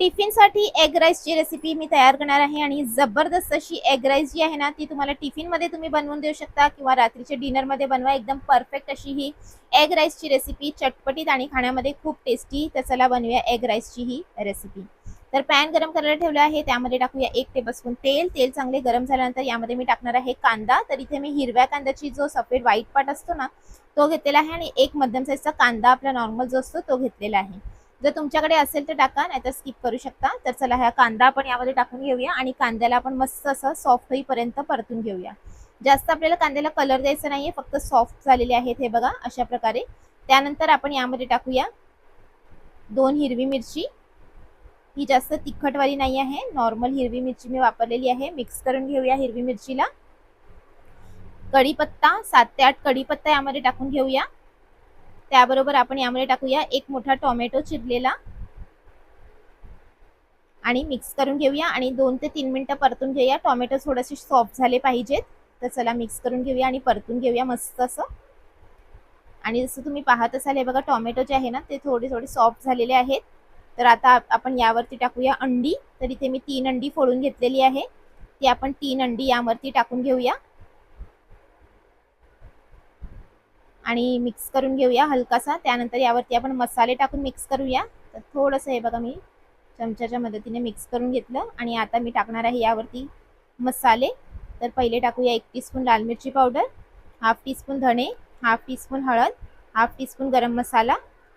टिफिनसाठी egg राईसची recipe मी तयार करणार आहे आणि जबरदस्त अशी एग राईस जी आहे ना ती तुम्हाला टिफिनमध्ये तुम्ही बनवून देऊ शकता किंवा रात्रीच्या डिनरमध्ये बनवा. एकदम परफेक्ट अशी ही एग राईसची रेसिपी, चटपटीत आणि खाण्यामध्ये खूप टेस्टी. तर चला बनवूया एग राईसची ही रेसिपी. तर पॅन गरम करायला ठेवलं आहे, त्यामध्ये टाकूया 1 टेबलस्पून तेल. तेल चांगले गरम झाल्यानंतर यामध्ये मी टाकणार आहे कांदा. तर इथे मी हिरव्या कांद्याची जो सफेद व्हाईट पार्ट असतो ना तो घेतलेला आहे आणि एक मध्यम साईजचा कांदा आपला नॉर्मल जो असतो तो घेतलेला आहे. जर तुमच्याकडे असेल तर टाका, नाहीतर स्किप करू शकता. तर चला हा कांदा आपण यामध्ये टाकून घेऊया आणि कांद्याला आपण मस्त असं सॉफ्ट होईपर्यंत परतून घेऊया. जास्त आपल्याला कांद्याला कलर द्यायचा नाहीये, फक्त सॉफ्ट झालेले आहेत हे बघा अशा प्रकारे. त्यानंतर आपण यामध्ये टाकूया 2 हिरवी मिरची. ही जास्त तिखटवाली नाही आहे, नॉर्मल हिरवी मिरची मी वापरलेली आहे. मिक्स करून घेऊया हिरवी मिरचीला. कढीपत्ता 7 ते 8 कढीपत्ता यामध्ये टाकून घेऊया. त्याबरोबर आपण यामध्ये टाकूया 1 मोठा टोमॅटो चिरलेला आणि मिक्स करून घेऊया आणि 2 ते 3 मिनिटं परतून घेऊया. टोमॅटो थोडेसे सॉफ्ट झाले पाहिजेत. तर चला मिक्स करून घेऊया आणि परतून घेऊया मस्त असं. आणि जसं तुम्ही पाहत असाल हे बघा टोमॅटो जे आहे ना ते थोडे थोडे सॉफ्ट झालेले आहेत. तर आता आपण यावरती टाकूया अंडी. तर इथे मी 3 अंडी फोडून घेतलेली आहे. ती आपण 3 अंडी यावरती टाकून घेऊया आणि मिक्स करून घेऊया हलकासा. त्यानंतर यावरती आपण मसाले टाकून मिक्स करूया. तर थोडंसं हे बघा मी चमच्याच्या मदतीने मिक्स करून घेतलं आणि आता मी टाकणार आहे यावरती मसाले. तर पहिले टाकूया 1 टीस्पून लाल मिरची पावडर, हाफ टीस्पून धणे, हाफ टीस्पून हळद, हाफ टीस्पून गरम मसाला,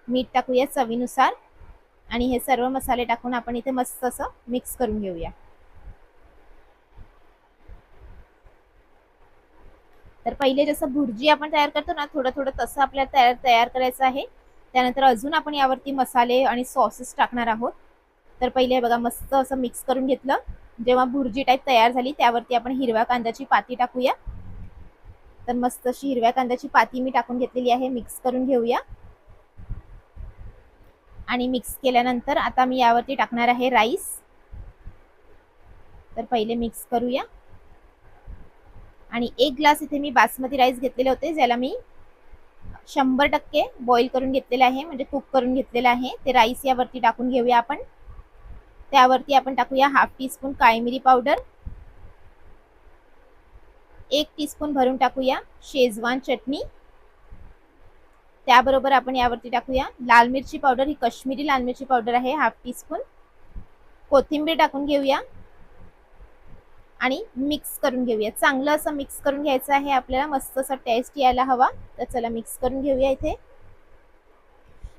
मीठ टाकूया चवीनुसार आणि हे सर्व मसाले टाकून आपण इथे मस्त असं मिक्स करून घेऊया. तर पहिले जसं भुर्जी आपण तयार करतो ना थोडं थोडं तसं आपल्याला तयार करायचं आहे. त्यानंतर अजून आपण यावरती मसाले आणि सॉसेस टाकणार आहोत. तर पहिले बघा मस्त असं मिक्स करून घेतलं. जेव्हा भुर्जी टाईप तयार झाली त्यावरती आपण हिरव्या कांद्याची पाती टाकूया. तर मस्त अशी हिरव्या कांद्याची पाती मी टाकून घेतलेली आहे. मिक्स करून घेऊया आणि मिक्स केल्यानंतर आता मी यावरती टाकणार आहे राईस. तर पहिले मिक्स करूया आणि 1 ग्लास इथे मी बासमती राईस घेतलेले होते, ज्याला मी 100% बॉईल करून घेतलेलं आहे, म्हणजे कुक करून घेतलेलं आहे. ते राईस यावरती टाकून घेऊया आपण. त्यावरती आपण टाकूया हाफ टीस्पून काळी मिरी पावडर, 1 टीस्पून भरून टाकूया शेजवान चटणी. त्याबरोबर आपण यावरती टाकूया लाल मिरची पावडर. ही काश्मीरी लाल मिरची पावडर आहे, हाफ टीस्पून. कोथिंबीर टाकून घेऊया आणि मिक्स करून घेऊया. चांगलं असं मिक्स करून घ्यायचं आहे आपल्याला, मस्त असं टेस्ट यायला हवा. तर चला मिक्स करून घेऊया. इथे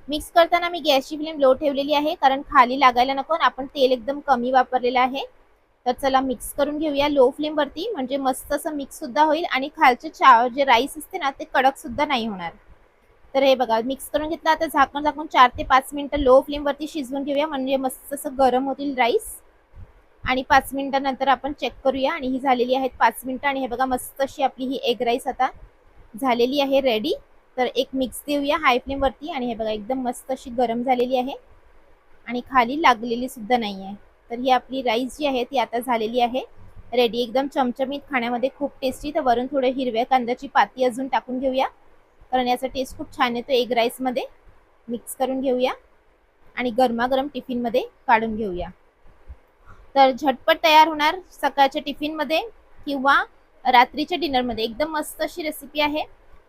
मिक्स करताना मी गॅसची फ्लेम लो ठेवलेली आहे, कारण खाली लागायला नको. आपण तेल एकदम कमी वापरलेलं आहे. तर चला मिक्स करून घेऊया लो फ्लेम वरती, म्हणजे मस्त असं मिक्स सुद्धा होईल आणि खालचे जे राईस असते ना ते कडक सुद्धा नाही होणार. तर हे बघा मिक्स करून घेतलं. आता झाकण झाकून 4 ते 5 मिनिटं लो फ्लेम वरती शिजवून घेऊया, म्हणजे मस्त असं गरम होतील राईस. आणि 5 मिनिटांनंतर आपण चेक करूया आणि ही झालेली आहेत 5 मिनिटं. आणि हे बघा मस्त अशी आपली ही एग राईस आता झालेली आहे रेडी. तर एक मिक्स देऊया हाय फ्लेम वरती आणि हे बघा एकदम मस्त अशी गरम झालेली आहे आणि खाली लागलेली सुद्धा नाही आहे. तर ही आपली राईस जी आहे ती आता झालेली आहे रेडी, एकदम चमचमीत, खाण्यामध्ये खूप टेस्टी. तर वरून थोडे हिरव्या कांद्याची पाती अजून टाकून घेऊया, कारण याचा टेस्ट खूप छान येतो एग राईसमध्ये. मिक्स करून घेऊया आणि गरमागरम टिफिनमध्ये काढून घेऊया. तर झटपट तयार होणार सकाळच्या टिफिनमध्ये किंवा रात्रीच्या डिनरमध्ये. एकदम मस्त अशी रेसिपी आहे,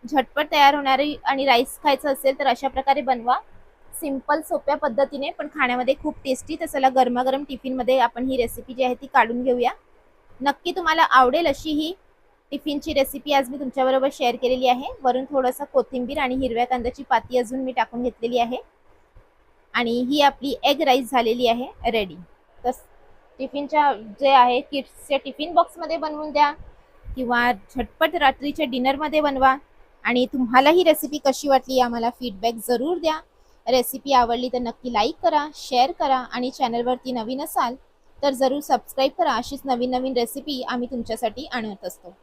झटपट तयार होणारी. आणि राईस खायचं असेल तर अशा प्रकारे बनवा, सिंपल सोप्या पद्धतीने, पण खाण्यामध्ये खूप टेस्टी. तर चला गरमागरम टिफिनमध्ये आपण ही रेसिपी जी आहे ती काढून घेऊया. नक्की तुम्हाला आवडेल अशी ही टिफिनची रेसिपी आज मी तुमच्याबरोबर शेअर केलेली आहे. वरून थोडंसं कोथिंबीर आणि हिरव्या कांद्याची पाती अजून मी टाकून घेतलेली आहे आणि ही आपली एग राईस झालेली आहे रेडी. तर टिफिनच्या जे आहे किड्सच्या टिफिन बॉक्समध्ये बनवून द्या किंवा झटपट रात्रीच्या डिनरमध्ये बनवा. आणि तुम्हाला ही रेसिपी कशी वाटली आम्हाला फीडबॅक जरूर द्या. रेसिपी आवडली तर नक्की लाईक करा, शेअर करा आणि चॅनलवरती नवीन असाल तर जरूर सबस्क्राईब करा. अशीच नवीन नवीन रेसिपी आम्ही तुमच्यासाठी आणत असतो.